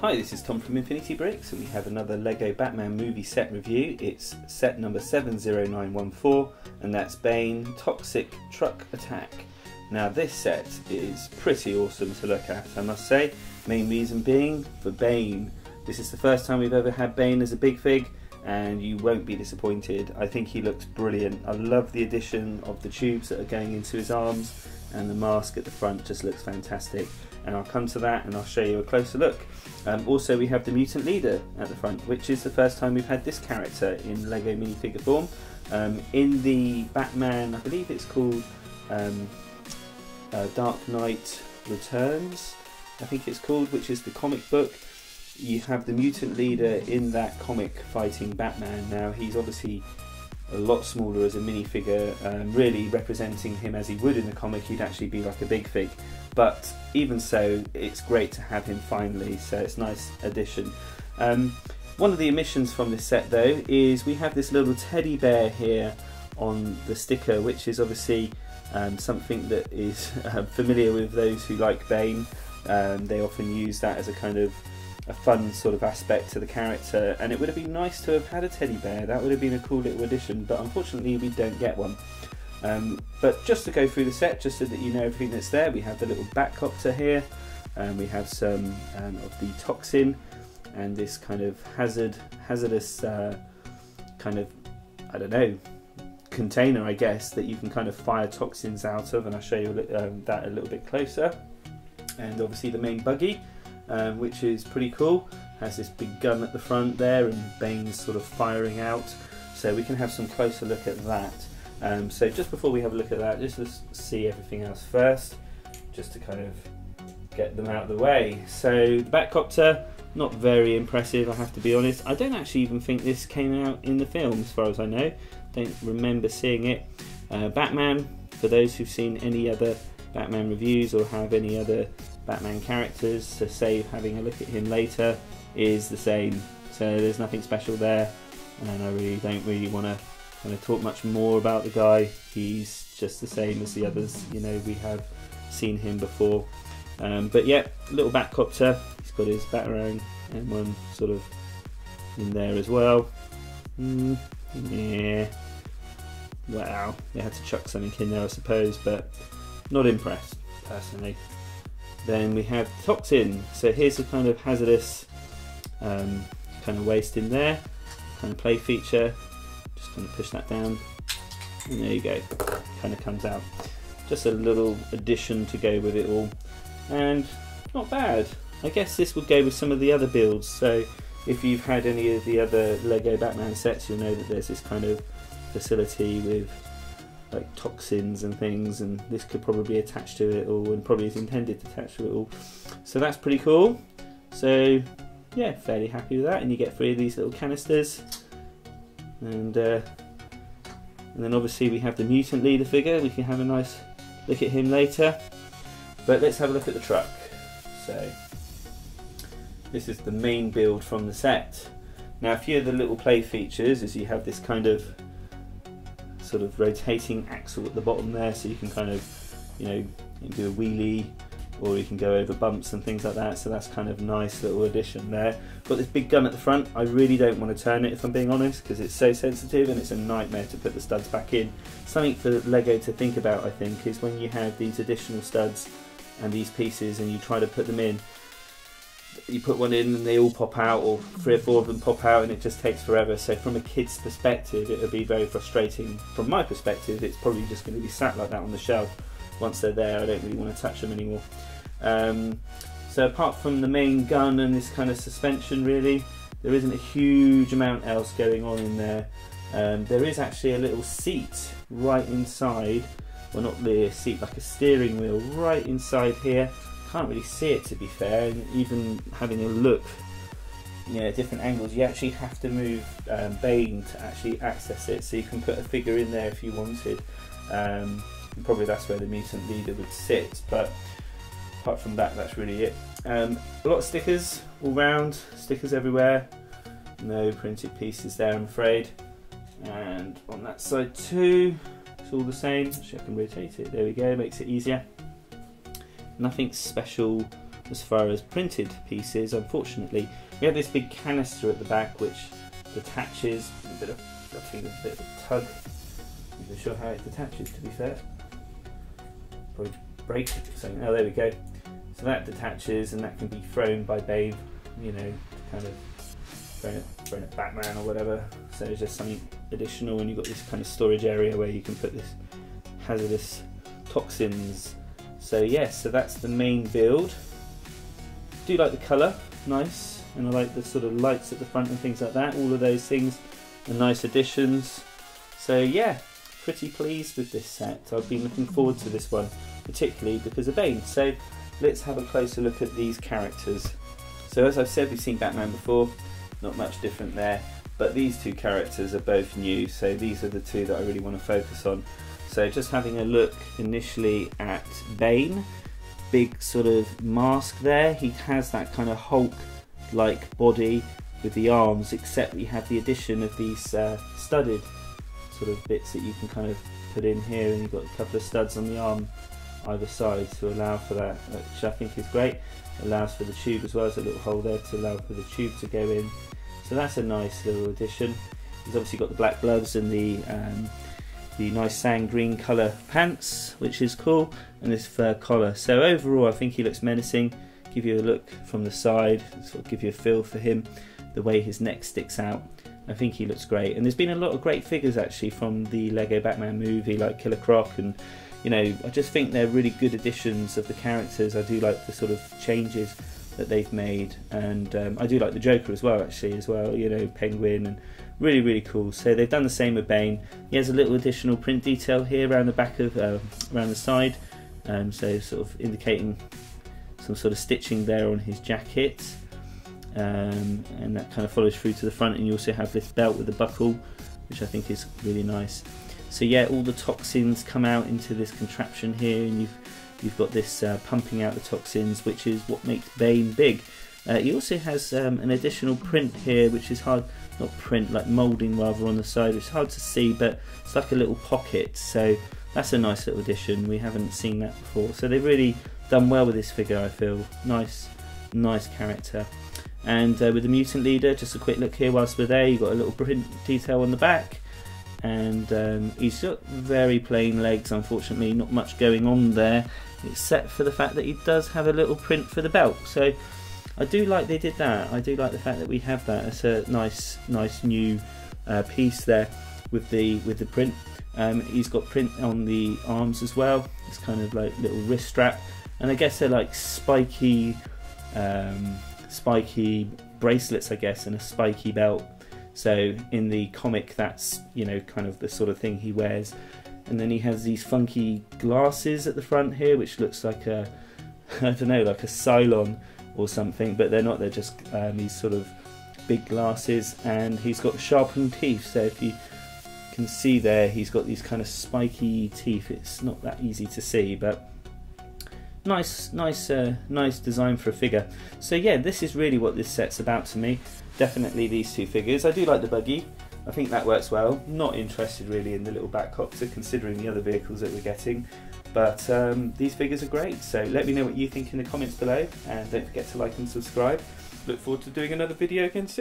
Hi, this is Tom from Infinity Bricks, and we have another LEGO Batman movie set review. It's set number 70914, and that's Bane Toxic Truck Attack. Now this set is pretty awesome to look at, I must say. Main reason being for Bane. This is the first time we've ever had Bane as a big fig, and you won't be disappointed. I think he looks brilliant. I love the addition of the tubes that are going into his arms, and the mask at the front just looks fantastic. And I'll come to that and I'll show you a closer look. Also we have the mutant leader at the front, which is the first time we've had this character in LEGO minifigure form. In the Batman, I believe it's called Dark Knight Returns, I think it's called, which is the comic book. You have the mutant leader in that comic fighting Batman. Now he's obviously a lot smaller as a minifigure, really representing him as he would in the comic. He'd actually be like a big fig, but even so, it's great to have him finally, so it's a nice addition. One of the omissions from this set though is we have this little teddy bear here on the sticker, which is obviously something that is familiar with those who like Bane. They often use that as a kind of a fun sort of aspect to the character, and it would have been nice to have had a teddy bear. That would have been a cool little addition, but unfortunately we don't get one. But just to go through the set, just so that you know everything that's there, we have the little Copter here, and we have some of the toxin and this kind of hazardous kind of, I don't know, container, I guess, that you can kind of fire toxins out of, and I'll show you that a little bit closer. And obviously the main buggy, which is pretty cool, has this big gun at the front there, and Bane's sort of firing out, so we can have some closer look at that. So just before we have a look at that, just let's see everything else first, just to kind of get them out of the way. So the Batcopter, not very impressive, I have to be honest. I don't actually even think this came out in the film, as far as I know. Don't remember seeing it. Batman, for those who've seen any other Batman reviews or have any other Batman characters to save having a look at him later, is the same. So there's nothing special there, and I really don't want to kind of talk much more about the guy. He's just the same as the others, you know, we have seen him before. But yeah, little Batcopter, he's got his Batarang and one sort of in there as well. Yeah, wow, they had to chuck something in there I suppose, but not impressed personally. Then we have toxin, so here's a kind of hazardous kind of waste in there, kind of play feature. Just kind of push that down, and there you go, kind of comes out. Just a little addition to go with it all, and not bad. I guess this would go with some of the other builds, so if you've had any of the other LEGO Batman sets, you'll know that there's this kind of facility with like toxins and things, and this could probably attach to it all, and probably is intended to attach to it all. So that's pretty cool. So yeah, fairly happy with that, and you get 3 of these little canisters. And then obviously we have the mutant leader figure. We can have a nice look at him later, but let's have a look at the truck. So this is the main build from the set. Now a few of the little play features is you have this kind of sort of rotating axle at the bottom there, so you can kind of, you know, you can do a wheelie, or you can go over bumps and things like that, so that's kind of nice little addition there. Got this big gun at the front. I really don't want to turn it, if I'm being honest, because it's so sensitive and it's a nightmare to put the studs back in. Something for LEGO to think about, I think, is when you have these additional studs and these pieces and you try to put them in, you put one in and they all pop out, or 3 or 4 of them pop out, and it just takes forever. So from a kid's perspective it would be very frustrating. From my perspective, it's probably just going to be sat like that on the shelf. Once they're there, I don't really want to touch them anymore. So apart from the main gun and this kind of suspension, really there isn't a huge amount else going on in there. There is actually a little seat right inside, well, not the seat, like a steering wheel right inside here. Can't really see it, to be fair, and even having a look, you know, at different angles, you actually have to move Bane to actually access it, so you can put a figure in there if you wanted. Probably that's where the mutant leader would sit, but apart from that, that's really it. A lot of stickers all round, stickers everywhere, no printed pieces there, I'm afraid. And on that side too, it's all the same. Actually, I can rotate it, there we go, makes it easier. Nothing special as far as printed pieces, unfortunately. We have this big canister at the back which detaches, a bit of fluffing, a bit of a tug. I'm not sure how it detaches, to be fair. Probably break it or something. Oh, there we go. So that detaches and that can be thrown by Bane, you know, kind of thrown at Batman or whatever. So it's just something additional, and you've got this kind of storage area where you can put this hazardous toxins. So yes, so that's the main build. Do like the colour, nice, and I like the sort of lights at the front and things like that. All of those things are nice additions. So yeah, pretty pleased with this set. I've been looking forward to this one, particularly because of Bane. So let's have a closer look at these characters. So as I've said, we've seen Batman before, not much different there, but these two characters are both new, so these are the two that I really want to focus on. So just having a look initially at Bane, big sort of mask there. He has that kind of Hulk-like body with the arms, except we have the addition of these studded sort of bits that you can kind of put in here, and you've got a couple of studs on the arm either side to allow for that, which I think is great. It allows for the tube as well, there's a little hole there to allow for the tube to go in. So that's a nice little addition. He's obviously got the black gloves and the nice sand green colour pants, which is cool, and this fur collar. So overall I think he looks menacing. Give you a look from the side, sort of give you a feel for him, the way his neck sticks out. I think he looks great, and there's been a lot of great figures actually from the Lego Batman movie, like Killer Croc, and you know, I just think they're really good additions of the characters. I do like the sort of changes that they've made, and I do like the Joker as well, actually, you know, Penguin, and really cool. So they've done the same with Bane. He has a little additional print detail here around the back of, around the side, so sort of indicating some sort of stitching there on his jacket, and that kind of follows through to the front, and you also have this belt with the buckle, which I think is really nice. So yeah, all the toxins come out into this contraption here, and you've got this pumping out the toxins, which is what makes Bane big. He also has an additional print here, which is hard, not print, like moulding rather, on the side, which is hard to see, but it's like a little pocket. So that's a nice little addition. We haven't seen that before. So they've really done well with this figure, I feel. Nice character. And with the mutant leader, just a quick look here whilst we're there, you've got a little print detail on the back. And he's got very plain legs, unfortunately, not much going on there, except for the fact that he does have a little print for the belt. So I do like they did that. I do like the fact that we have that. It's a nice new piece there with the print. He's got print on the arms as well. It's kind of like little wrist strap, and I guess they're like spiky bracelets, I guess, and a spiky belt. So in the comic, that's, you know, kind of the sort of thing he wears. And then he has these funky glasses at the front here, which looks like a, I don't know, like a Cylon or something, but they're not, they're just these sort of big glasses, and he's got sharpened teeth. So if you can see there, he's got these kind of spiky teeth. It's not that easy to see, but nice design for a figure. So yeah, this is really what this set's about to me. Definitely these two figures. I do like the buggy. I think that works well. Not interested really in the little back copter, considering the other vehicles that we're getting. But these figures are great. So let me know what you think in the comments below, and don't forget to like and subscribe. Look forward to doing another video again soon.